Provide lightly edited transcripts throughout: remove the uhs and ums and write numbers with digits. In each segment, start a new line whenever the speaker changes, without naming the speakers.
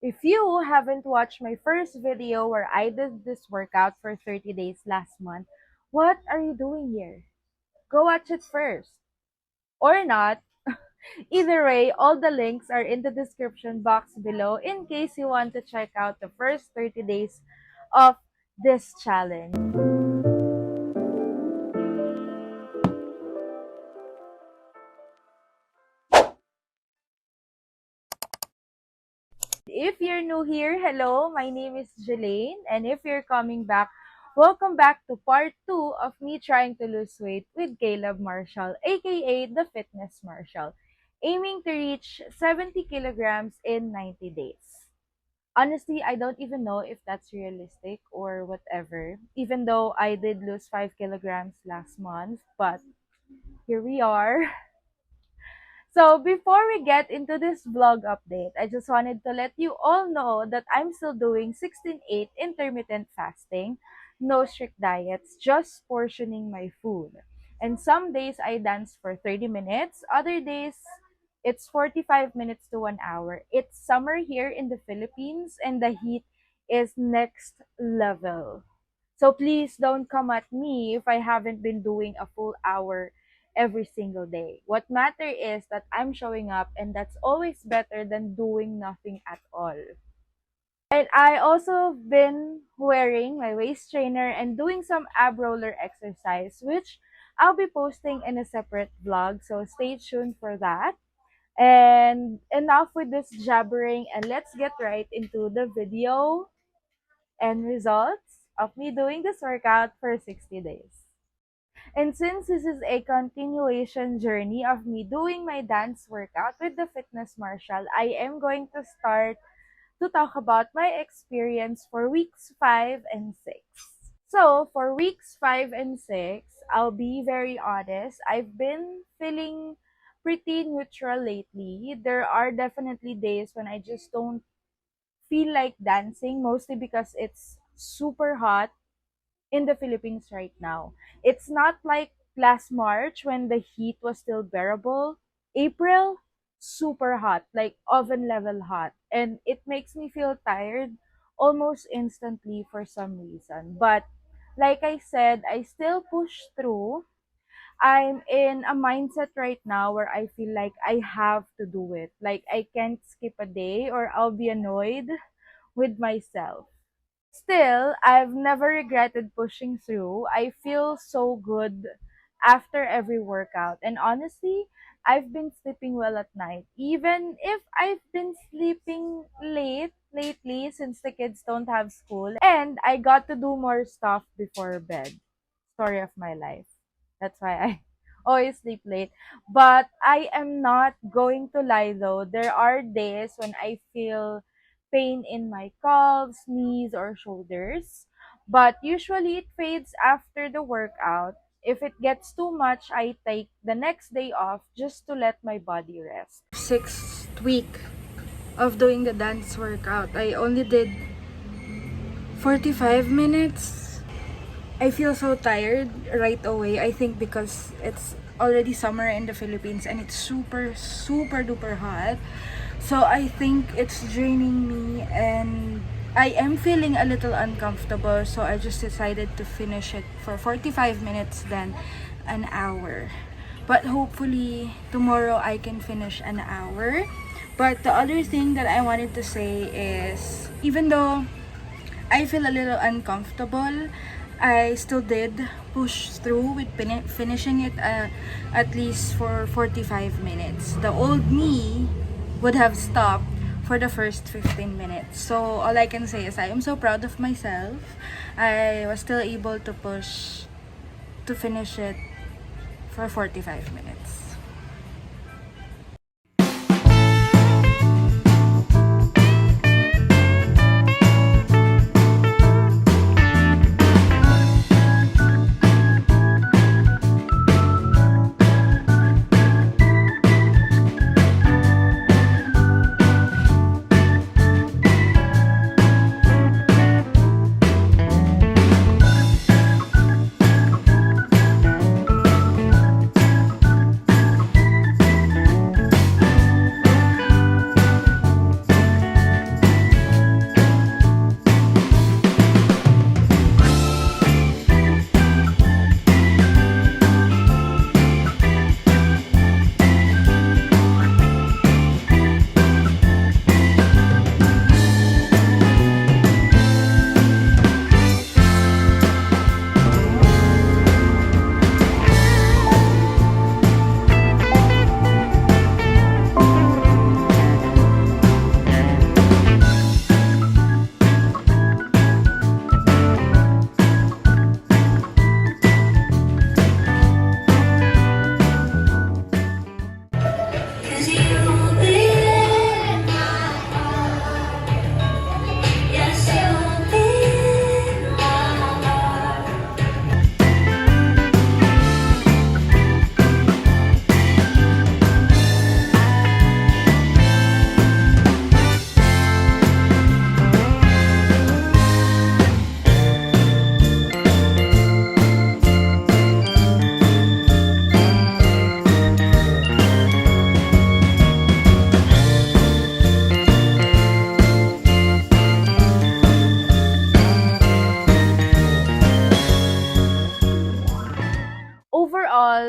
If you haven't watched my first video where I did this workout for 30 days last month, what are you doing here? Go watch it first. Or not. Either way, all the links are in the description box below in case you want to check out the first 30 days of this challenge. If you're new here, hello, my name is Jelaine, and if you're coming back, welcome back to part 2 of me trying to lose weight with 𝗟𝗲𝘁, aka the Fitness Marshal, aiming to reach 70 kilograms in 90 days. Honestly, I don't even know if that's realistic or whatever, even though I did lose 5 kilograms last month, but here we are. So before we get into this vlog update, I just wanted to let you all know that I'm still doing 16/8 intermittent fasting, no strict diets, just portioning my food. And some days I dance for 30 minutes, other days it's 45 minutes to 1 hour. It's summer here in the Philippines and the heat is next level. So please don't come at me if I haven't been doing a full hour every single day. What matter is that I'm showing up, and that's always better than doing nothing at all. And I also been wearing my waist trainer and doing some ab roller exercise, which I'll be posting in a separate vlog, so stay tuned for that. And enough with this jabbering, and let's get right into the video and results of me doing this workout for 60 days. And since this is a continuation journey of me doing my dance workout with the Fitness Marshal, I am going to start to talk about my experience for weeks 5 and 6. So, for weeks 5 and 6, I'll be very honest, I've been feeling pretty neutral lately. There are definitely days when I just don't feel like dancing, mostly because it's super hot in the Philippines right now. It's not like last March when the heat was still bearable. April, super hot, like oven level hot. And it makes me feel tired almost instantly for some reason. But like I said, I still push through. I'm in a mindset right now where I feel like I have to do it. Like I can't skip a day or I'll be annoyed with myself. Still, I've never regretted pushing through. I feel so good after every workout. And honestly, I've been sleeping well at night. Even if I've been sleeping late lately since the kids don't have school. And I got to do more stuff before bed. Story of my life. That's why I always sleep late. But I am not going to lie though. There are days when I feel pain in my calves, knees, or shoulders. But usually it fades after the workout. If it gets too much, I take the next day off just to let my body rest. 6th week of doing the dance workout. I only did 45 minutes. I feel so tired right away. I think because it's already summer in the Philippines and it's super duper hot. So I think it's draining me and I am feeling a little uncomfortable. So I just decided to finish it for 45 minutes then an hour. But hopefully tomorrow I can finish an hour. But the other thing that I wanted to say is even though I feel a little uncomfortable, I still did push through with finishing it at least for 45 minutes. The old me would have stopped for the first 15 minutes. So all I can say is I am so proud of myself. I was still able to push to finish it for 45 minutes.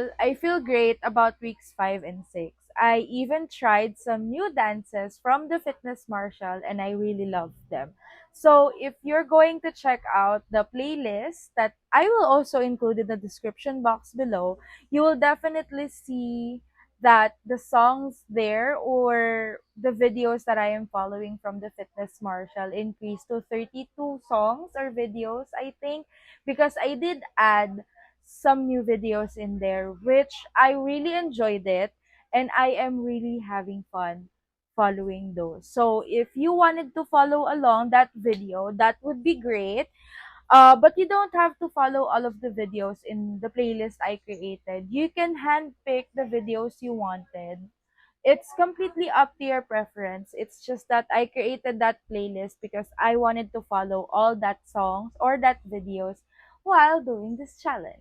Well, I feel great about weeks 5 and 6. I even tried some new dances from the Fitness Marshall and I really loved them. So, if you're going to check out the playlist that I will also include in the description box below, you will definitely see that the songs there or the videos that I am following from the Fitness Marshall increased to 32 songs or videos, I think, because I did add some new videos in there, which I really enjoyed it and I am really having fun following those. So if you wanted to follow along that video, that would be great. But you don't have to follow all of the videos in the playlist I created. You can handpick the videos you wanted. It's completely up to your preference. It's just that I created that playlist because I wanted to follow all that songs or that videos while doing this challenge.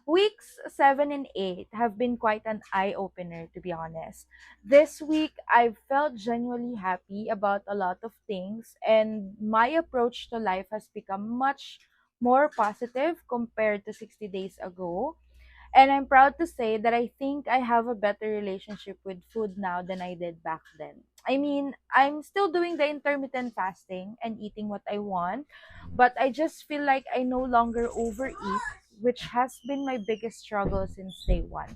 Weeks 7 and 8 have been quite an eye opener, to be honest. This week, I've felt genuinely happy about a lot of things, and my approach to life has become much more positive compared to 60 days ago. And I'm proud to say that I think I have a better relationship with food now than I did back then. I mean, I'm still doing the intermittent fasting and eating what I want, but I just feel like I no longer overeat, which has been my biggest struggle since day one.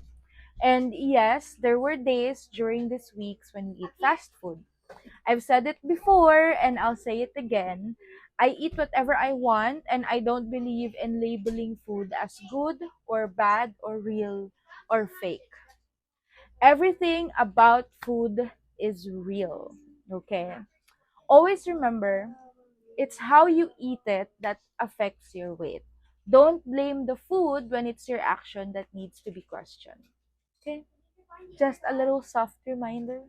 And yes, there were days during these weeks when we eat fast food. I've said it before and I'll say it again. I eat whatever I want and I don't believe in labeling food as good or bad or real or fake. Everything about food is real, okay? Always remember, it's how you eat it that affects your weight. Don't blame the food when it's your action that needs to be questioned. Okay? Just a little soft reminder.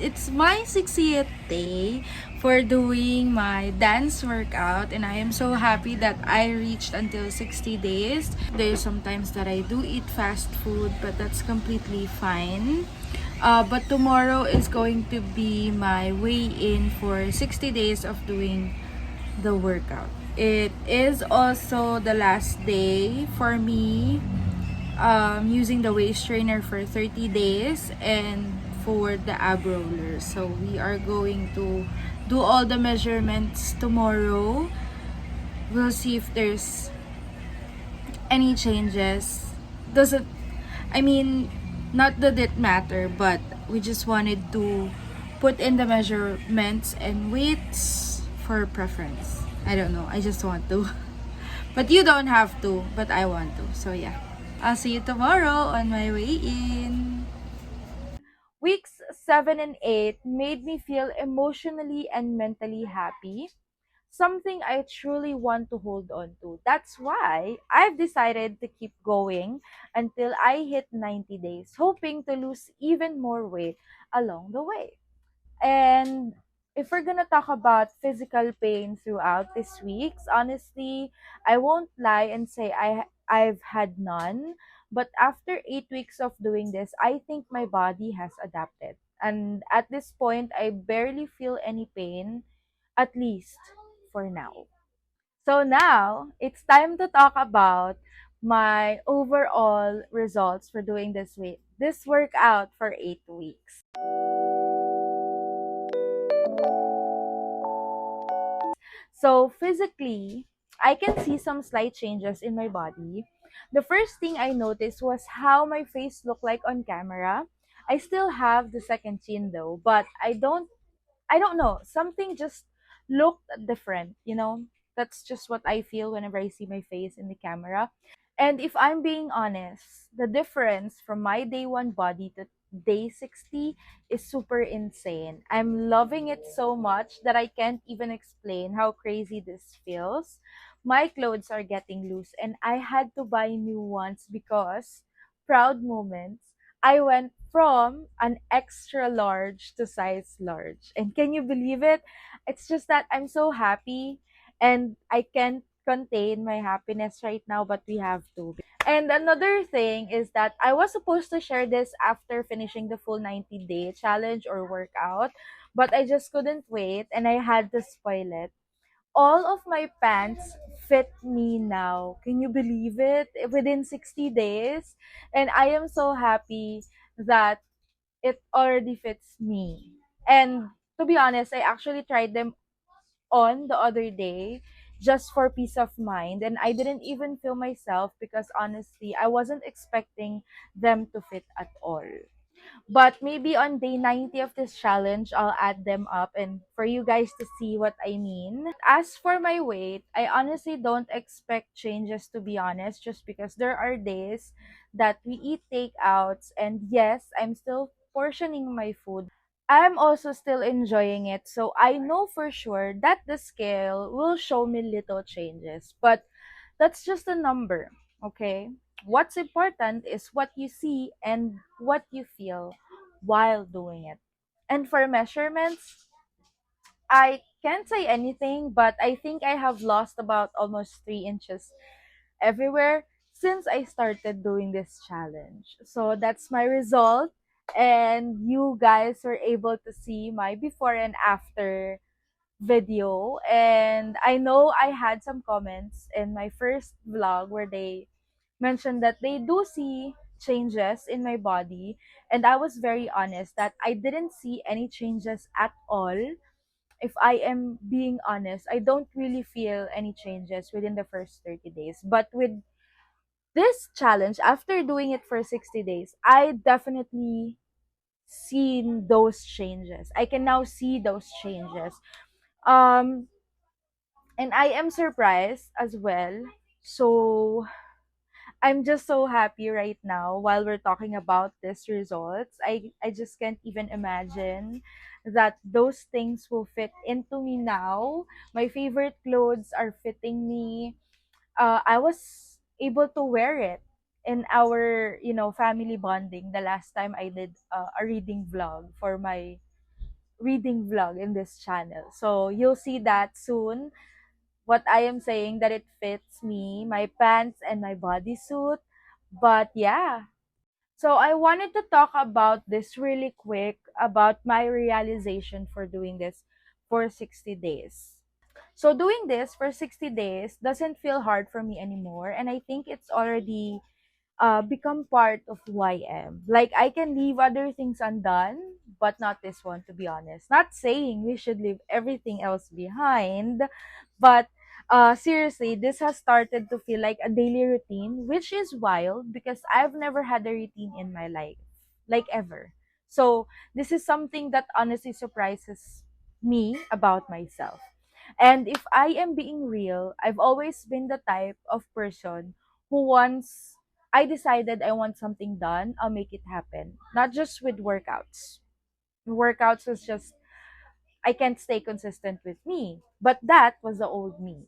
It's 𝗪𝗫𝗃 for doing my dance workout, and I am so happy that I reached until 60 days. There's sometimes that I do eat fast food, but that's completely fine. But tomorrow is going to be my weigh-in for 60 days of doing the workout. It is also the last day for me using the waist trainer for 30 days and for the ab rollers. So we are going to do all the measurements tomorrow. We'll see if there's any changes. I mean, not that it matter, but we just wanted to put in the measurements and weights for preference. I don't know. I just want to. But you don't have to, but I want to. So yeah. I'll see you tomorrow on my way in. Weeks 7 and 8 made me feel emotionally and mentally happy, something I truly want to hold on to. That's why I've decided to keep going until I hit 90 days, hoping to lose even more weight along the way. And if we're gonna talk about physical pain throughout this weeks, honestly, I won't lie and say I've had none. But after 8 weeks of doing this, I think my body has adapted. And at this point, I barely feel any pain, at least for now. So now it's time to talk about my overall results for doing this workout for 8 weeks. So physically, I can see some slight changes in my body. The first thing I noticed was how my face looked like on camera. I still have the second chin though, but I don't know, something just looked different, you know? That's just what I feel whenever I see my face in the camera. And if I'm being honest, the difference from my day 1 body to day 60 is super insane. I'm loving it so much that I can't even explain how crazy this feels. My clothes are getting loose and I had to buy new ones because proud moments. I went from an extra large to size large. And can you believe it? It's just that I'm so happy and I can't contain my happiness right now, but we have to. And another thing is that I was supposed to share this after finishing the full 90-day challenge or workout, but I just couldn't wait and I had to spoil it. All of my pants fit me now. Can you believe it? Within 60 days. And I am so happy that it already fits me. And to be honest, I actually tried them on the other day just for peace of mind, and I didn't even feel myself because honestly I wasn't expecting them to fit at all. But maybe on day 90 of this challenge, I'll add them up and for you guys to see what I mean. As for my weight, I honestly don't expect changes, to be honest, just because there are days that we eat takeouts, and yes, I'm still portioning my food. I'm also still enjoying it, so I know for sure that the scale will show me little changes. But that's just a number, okay? What's important is what you see and what you feel while doing it. And for measurements, I can't say anything, but I think I have lost about almost 3 inches everywhere since I started doing this challenge. So that's my result. And you guys were able to see my before and after video. And I know I had some comments in my first vlog where they mentioned that they do see changes in my body. And I was very honest that I didn't see any changes at all. If I am being honest, I don't really feel any changes within the first 30 days. But with this challenge, after doing it for 60 days, I definitely seen those changes. I can now see those changes. Um, and I am surprised as well. So I'm just so happy right now while we're talking about these results. I just can't even imagine that those things will fit into me now. My favorite clothes are fitting me. I was able to wear it in our, family bonding the last time I did a reading vlog for my reading vlog in this channel. So you'll see that soon. What I am saying that it fits me, my pants and my bodysuit. But yeah. So I wanted to talk about this really quick about my realization for doing this for 60 days. So doing this for 60 days doesn't feel hard for me anymore, and I think it's already become part of who I am. Like I can leave other things undone, but not this one, to be honest. Not saying we should leave everything else behind, but seriously, this has started to feel like a daily routine, which is wild because I've never had a routine in my life, like ever. So this is something that honestly surprises me about myself. And if I am being real, I've always been the type of person who once I decided I want something done, I'll make it happen. Not just with workouts. Workouts was just, I can't stay consistent with me. But that was the old me.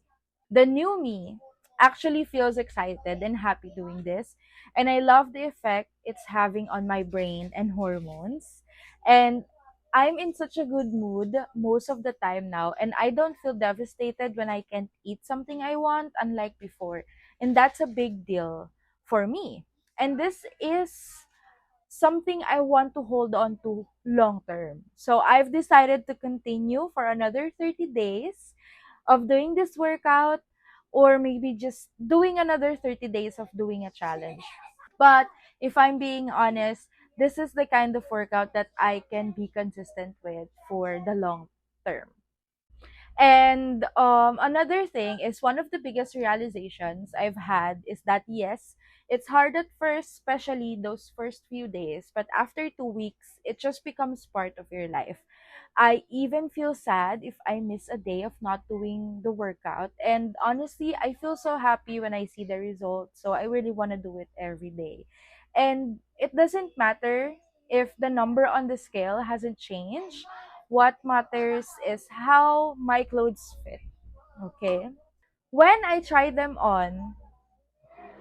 The new me actually feels excited and happy doing this. And I love the effect it's having on my brain and hormones. And I'm in such a good mood most of the time now. And I don't feel devastated when I can't eat something I want, unlike before. And that's a big deal for me. And this is something I want to hold on to long term. So I've decided to continue for another 30 days of doing this workout, or maybe just doing another 30 days of doing a challenge. But if I'm being honest, this is the kind of workout that I can be consistent with for the long term. And another thing is, one of the biggest realizations I've had is that yes, it's hard at first, especially those first few days, but after 2 weeks, it just becomes part of your life. I even feel sad if I miss a day of not doing the workout. And honestly, I feel so happy when I see the results. So I really want to do it every day. And it doesn't matter if the number on the scale hasn't changed. What matters is how my clothes fit. Okay? When I try them on,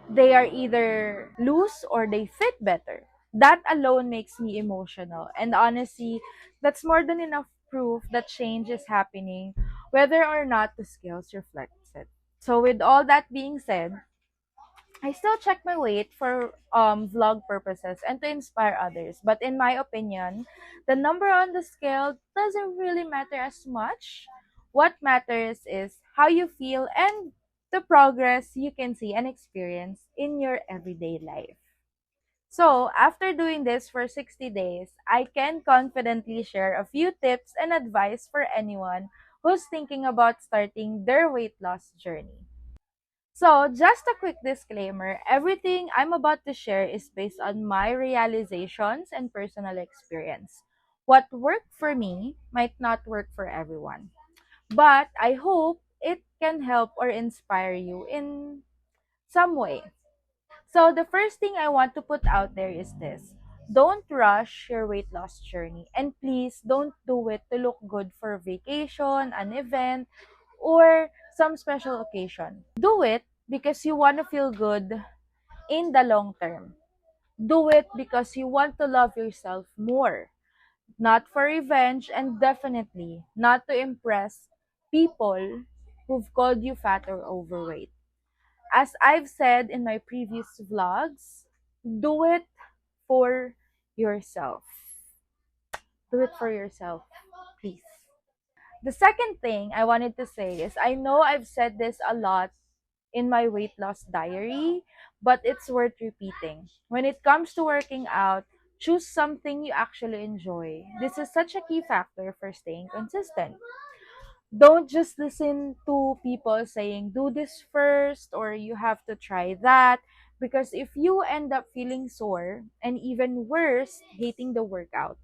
they are either loose or they fit better. That alone makes me emotional. And honestly, that's more than enough proof that change is happening, whether or not the scales reflects it. So with all that being said, I still check my weight for vlog purposes and to inspire others. But in my opinion, the number on the scale doesn't really matter as much. What matters is how you feel and the progress you can see and experience in your everyday life. So, after doing this for 60 days, I can confidently share a few tips and advice for anyone who's thinking about starting their weight loss journey. So, just a quick disclaimer, everything I'm about to share is based on my realizations and personal experience. What worked for me might not work for everyone, but I hope it can help or inspire you in some way. So, the first thing I want to put out there is this: don't rush your weight loss journey, and please don't do it to look good for a vacation, an event, or some special occasion. Do it because you want to feel good in the long term. Do it because you want to love yourself more, not for revenge, and definitely not to impress people who've called you fat or overweight. As I've said in my previous vlogs, do it for yourself. Do it for yourself, please. The second thing I wanted to say is, I know I've said this a lot in my weight loss diary, but it's worth repeating. When it comes to working out, choose something you actually enjoy. This is such a key factor for staying consistent. Don't just listen to people saying, do this first, or you have to try that. Because if you end up feeling sore, and even worse, hating the workout,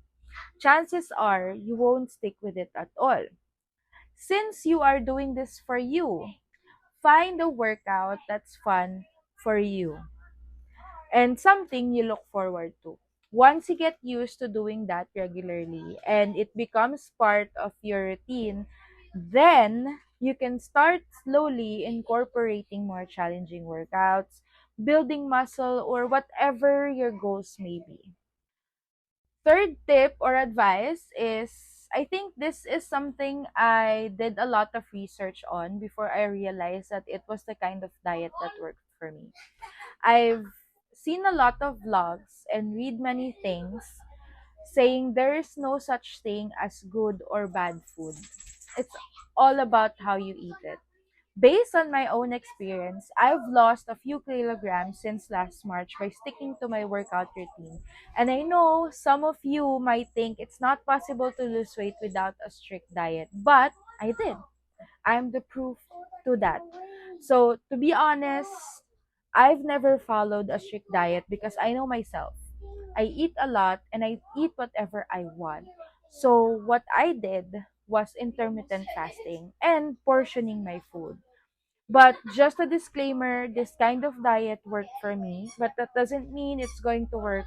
chances are you won't stick with it at all. Since you are doing this for you, find a workout that's fun for you and something you look forward to. Once you get used to doing that regularly and it becomes part of your routine, then you can start slowly incorporating more challenging workouts, building muscle, or whatever your goals may be. Third tip or advice is, I think this is something I did a lot of research on before I realized that it was the kind of diet that worked for me. I've seen a lot of vlogs and read many things saying there is no such thing as good or bad food. It's all about how you eat it. Based on my own experience, I've lost a few kilograms since last March by sticking to my workout routine. And I know some of you might think it's not possible to lose weight without a strict diet, but I did. I'm the proof to that. So, to be honest, I've never followed a strict diet because I know myself. I eat a lot and I eat whatever I want. So, what I did was intermittent fasting and portioning my food. But just a disclaimer, this kind of diet worked for me, but that doesn't mean it's going to work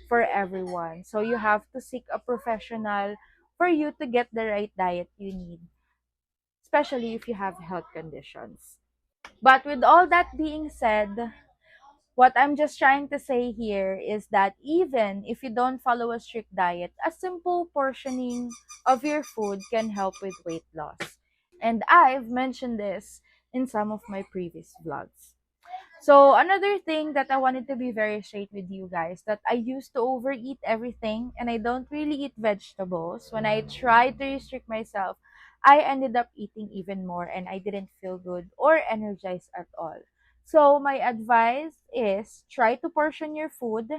for everyone. So you have to seek a professional for you to get the right diet you need, especially if you have health conditions. But with all that being said, what I'm just trying to say here is that even if you don't follow a strict diet, a simple portioning of your food can help with weight loss. And I've mentioned this in some of my previous vlogs. So another thing that I wanted to be very straight with you guys, that I used to overeat everything and I don't really eat vegetables. When I tried to restrict myself, I ended up eating even more and I didn't feel good or energized at all. So my advice is try to portion your food,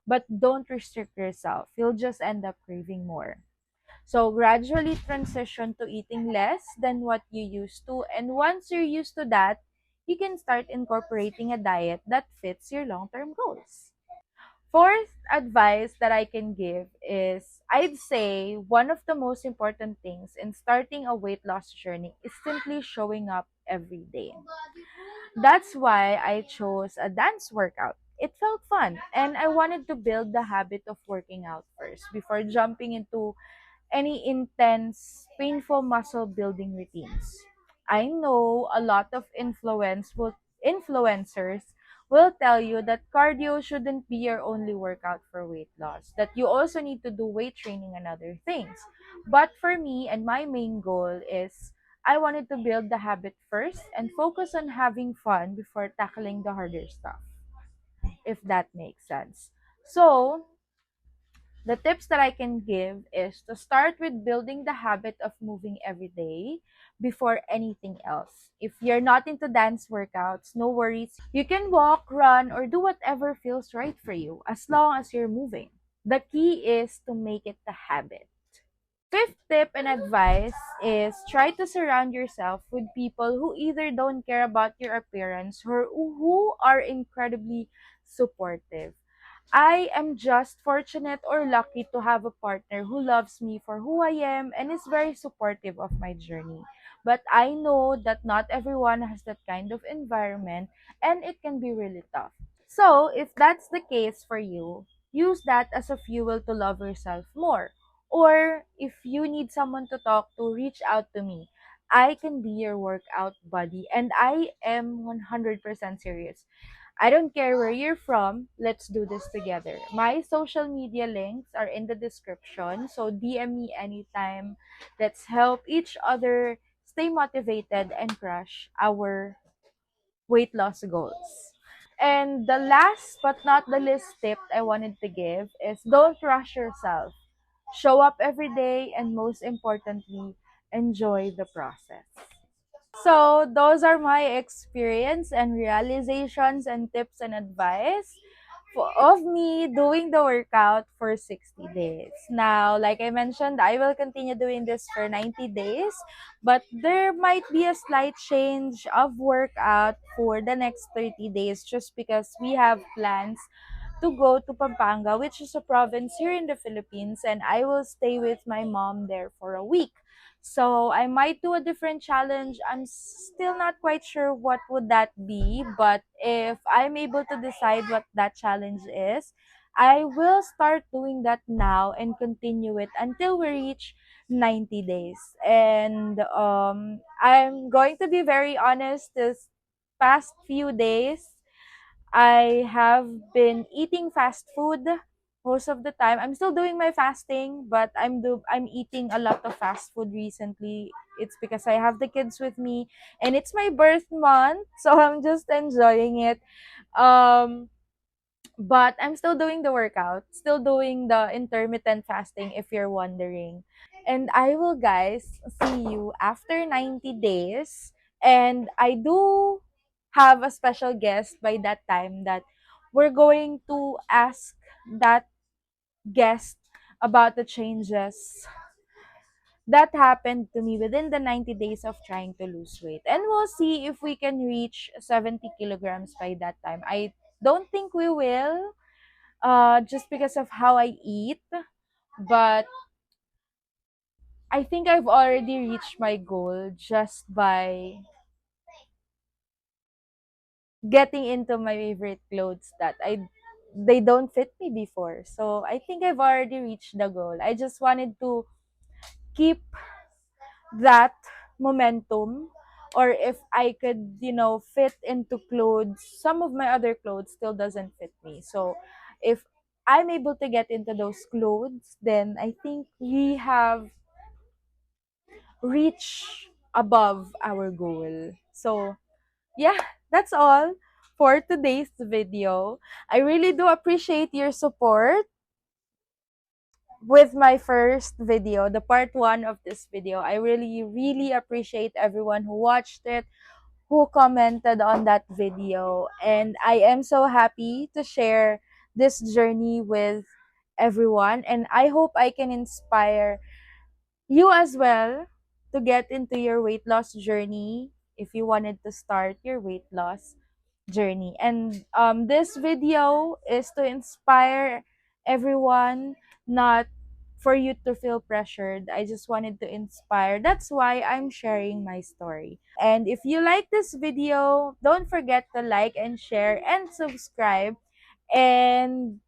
but don't restrict yourself. You'll just end up craving more. So gradually transition to eating less than what you used to. And once you're used to that, you can start incorporating a diet that fits your long-term goals. Fourth advice that I can give is I'd say one of the most important things in starting a weight loss journey is simply showing up every day. That's why I chose a dance workout. It felt fun, and I wanted to build the habit of working out first before jumping into any intense, painful muscle building routines. I know a lot of influencers will tell you that cardio shouldn't be your only workout for weight loss, that you also need to do weight training and other things. But for me, and my main goal is I wanted to build the habit first and focus on having fun before tackling the harder stuff, if that makes sense. So, the tips that I can give is to start with building the habit of moving every day before anything else. If you're not into dance workouts, no worries. You can walk, run, or do whatever feels right for you as long as you're moving. The key is to make it a habit. Fifth tip and advice is try to surround yourself with people who either don't care about your appearance or who are incredibly supportive. I am just fortunate or lucky to have a partner who loves me for who I am and is very supportive of my journey. But I know that not everyone has that kind of environment and it can be really tough. So, if that's the case for you, use that as a fuel to love yourself more. Or if you need someone to talk to, reach out to me. I can be your workout buddy and I am 100% serious. I don't care where you're from, let's do this together. My social media links are in the description, so DM me anytime. Let's help each other stay motivated and crush our weight loss goals. And the last but not the least tip I wanted to give is don't rush yourself. Show up every day and most importantly, enjoy the process. So those are my experience and realizations and tips and advice of me doing the workout for 60 days. Now, like I mentioned, I will continue doing this for 90 days, but there might be a slight change of workout for the next 30 days just because we have plans to go to Pampanga, which is a province here in the Philippines, and I will stay with my mom there for a week. So I might do a different challenge. I'm still not quite sure what would that be, but if I'm able to decide what that challenge is, I will start doing that now and continue it until we reach 90 days. And I'm going to be very honest, this past few days I have been eating fast food most of the time. I'm still doing my fasting, but I'm eating a lot of fast food recently. It's because I have the kids with me and it's my birth month, so I'm just enjoying it. Um but I'm still doing the workout, still doing the intermittent fasting if you're wondering. And I will guys see you after 90 days. And I do have a special guest by that time that we're going to ask that guest about the changes that happened to me within the 90 days of trying to lose weight. And we'll see if we can reach 70 kilograms by that time. I don't think we will, just because of how I eat. But I think I've already reached my goal just by getting into my favorite clothes that I they don't fit me before. So I think I've already reached the goal. I just wanted to keep that momentum, or if I could, fit into clothes, some of my other clothes still doesn't fit me. So if I'm able to get into those clothes, then I think we have reached above our goal. So yeah, that's all for today's video. I really do appreciate your support with my first video, the part one of this video. I really, really appreciate everyone who watched it, who commented on that video. And I am so happy to share this journey with everyone. And I hope I can inspire you as well to get into your weight loss journey if you wanted to start your weight loss journey. And this video is to inspire everyone, not for you to feel pressured. I just wanted to inspire. That's why I'm sharing my story. And if you like this video, don't forget to like and share and subscribe. And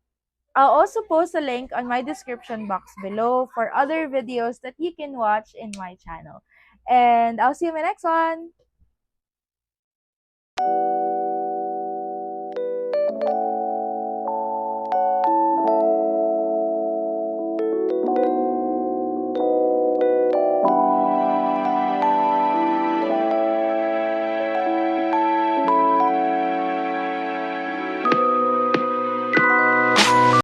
I'll also post a link on my description box below for other videos that you can watch in my channel. And I'll see you in my next one.